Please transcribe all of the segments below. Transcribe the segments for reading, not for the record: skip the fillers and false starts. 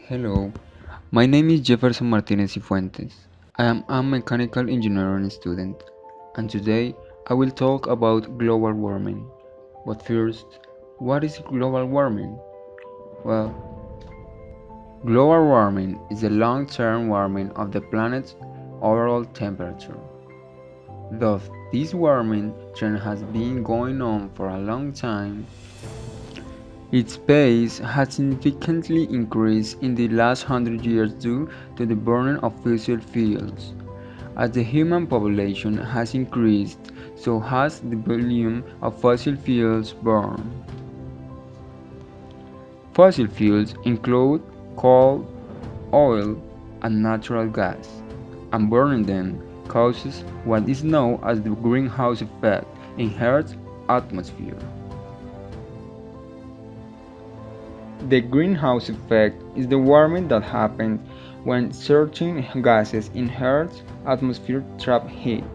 Hello, my name is Jefferson Martinez Cifuentes. I am a mechanical engineering student, and today I will talk about global warming. But first, what is global warming? Well, global warming is the long-term warming of the planet's overall temperature. Though this warming trend has been going on for a long time, its pace has significantly increased in the last 100 years due to the burning of fossil fuels. As the human population has increased, so has the volume of fossil fuels burned. Fossil fuels include coal, oil, and natural gas, and burning them causes what is known as the greenhouse effect in Earth's atmosphere. The greenhouse effect is the warming that happens when certain gases in Earth's atmosphere trap heat.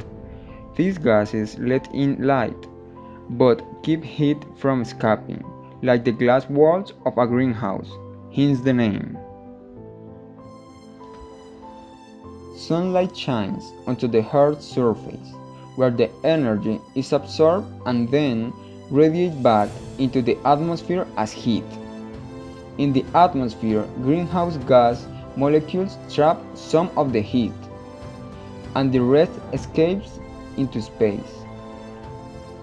These gases let in light, but keep heat from escaping, like the glass walls of a greenhouse, hence the name. Sunlight shines onto the Earth's surface, where the energy is absorbed and then radiated back into the atmosphere as heat. In the atmosphere, greenhouse gas molecules trap some of the heat, and the rest escapes into space.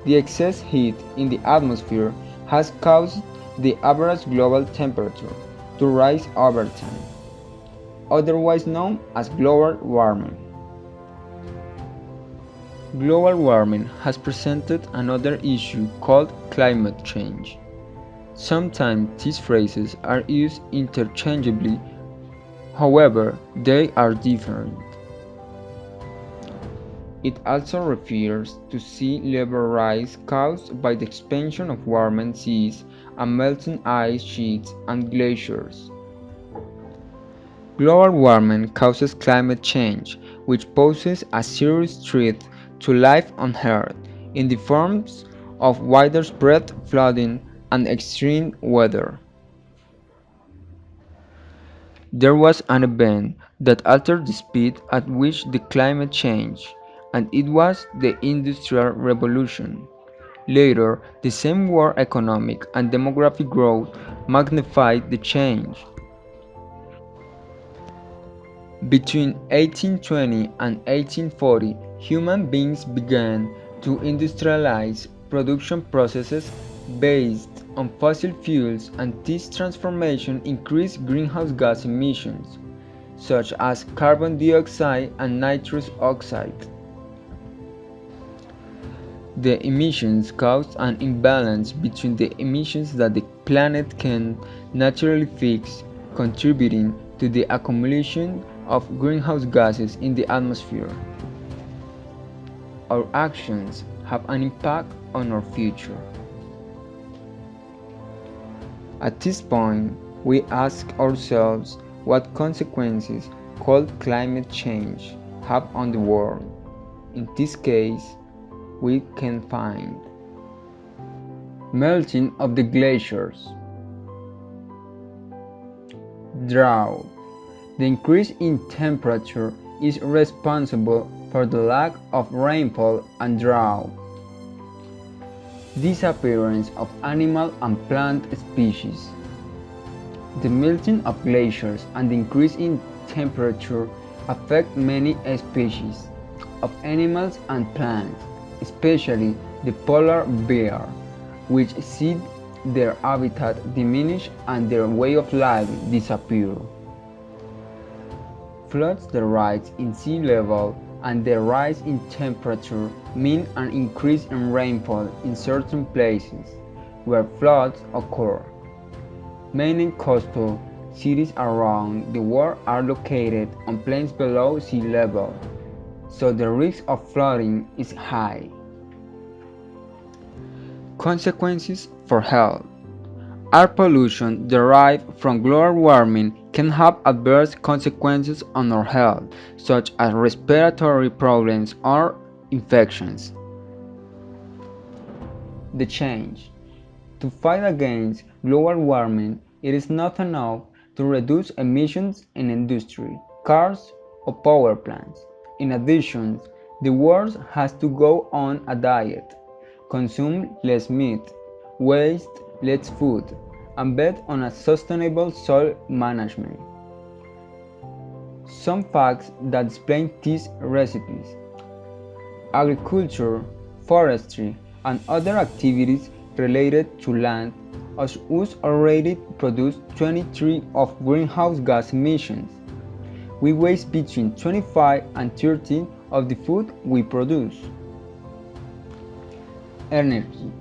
The excess heat in the atmosphere has caused the average global temperature to rise over time, otherwise known as global warming. Global warming has presented another issue called climate change. Sometimes these phrases are used interchangeably, however, they are different. It also refers to sea level rise caused by the expansion of warming seas and melting ice sheets and glaciers. Global warming causes climate change, which poses a serious threat to life on Earth in the forms of widespread flooding and extreme weather. There was an event that altered the speed at which the climate changed, and it was the Industrial Revolution. Later, the same war economic and demographic growth magnified the change. Between 1820 and 1840, human beings began to industrialize production processes based on fossil fuels, and this transformation increased greenhouse gas emissions, such as carbon dioxide and nitrous oxide. The emissions caused an imbalance between the emissions that the planet can naturally fix, contributing to the accumulation of greenhouse gases in the atmosphere. Our actions have an impact on our future. At this point, we ask ourselves what consequences could climate change have on the world. In this case, we can find melting of the glaciers, drought. The increase in temperature is responsible for the lack of rainfall and drought. Disappearance of animal and plant species. The melting of glaciers and the increase in temperature affect many species of animals and plants, especially the polar bear, which see their habitat diminish and their way of life disappear. Floods, the rise in sea level and the rise in temperature mean an increase in rainfall in certain places where floods occur. Many coastal cities around the world are located on plains below sea level, so the risk of flooding is high. Consequences for health. Air pollution derived from global warming can have adverse consequences on our health, such as respiratory problems or infections. The change. To fight against global warming, it is not enough to reduce emissions in industry, cars, or power plants. In addition, the world has to go on a diet, consume less meat, waste less food, and bet on a sustainable soil management. Some facts that explain these recipes. Agriculture, forestry, and other activities related to land use already produce 23 of greenhouse gas emissions. We waste between 25 and 30 of the food we produce. Energy.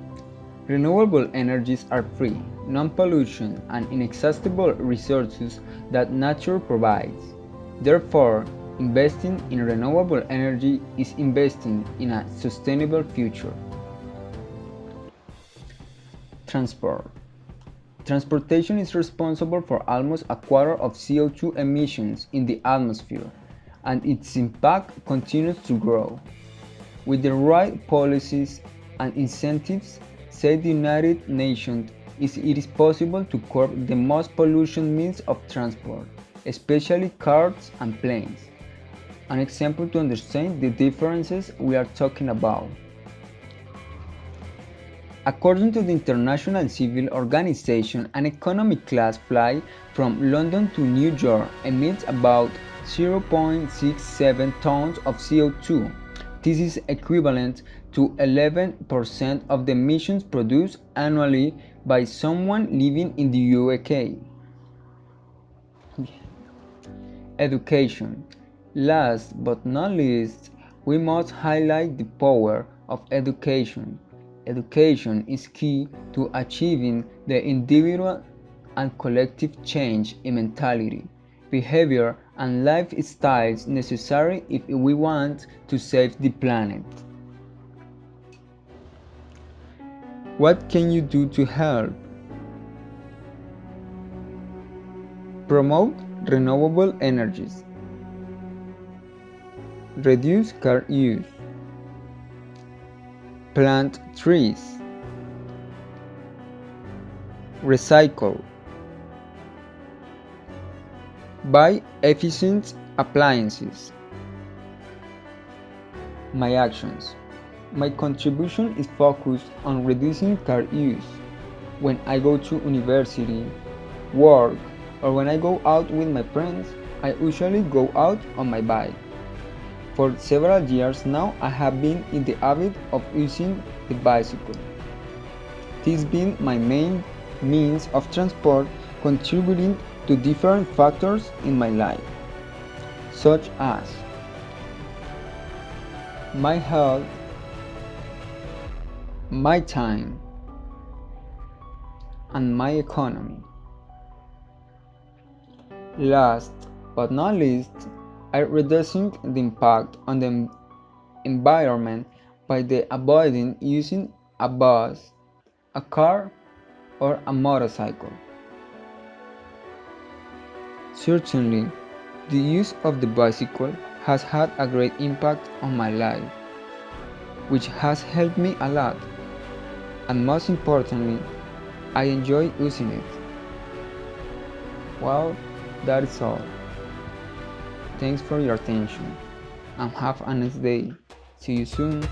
Renewable energies are free, non-pollution, and inexhaustible resources that nature provides. Therefore, investing in renewable energy is investing in a sustainable future. Transport. Transportation is responsible for almost a quarter of CO2 emissions in the atmosphere, and its impact continues to grow. With the right policies and incentives, said the United Nations, it is possible to curb the most pollution means of transport, especially cars and planes. An example to understand the differences we are talking about. According to the International Civil Organization, an economy class flight from London to New York emits about 0.67 tons of CO2. This is equivalent to 11% of the emissions produced annually by someone living in the UK. Education. Last but not least, we must highlight the power of education. Education is key to achieving the individual and collective change in mentality, behavior, and lifestyles necessary if we want to save the planet. What can you do to help? Promote renewable energies. Reduce car use. Plant trees. Recycle. Buy efficient appliances. My actions. My contribution is focused on reducing car use. When I go to university, work, or when I go out with my friends, I usually go out on my bike. For several years now, I have been in the habit of using the bicycle. This has been my main means of transport, contributing to different factors in my life, such as my health, my time, and my economy. Last but not least, I reducing the impact on the environment by avoiding using a bus, a car, or a motorcycle. Certainly, the use of the bicycle has had a great impact on my life, which has helped me a lot, and most importantly, I enjoy using it. Well, that is all. Thanks for your attention and have a nice day. See you soon.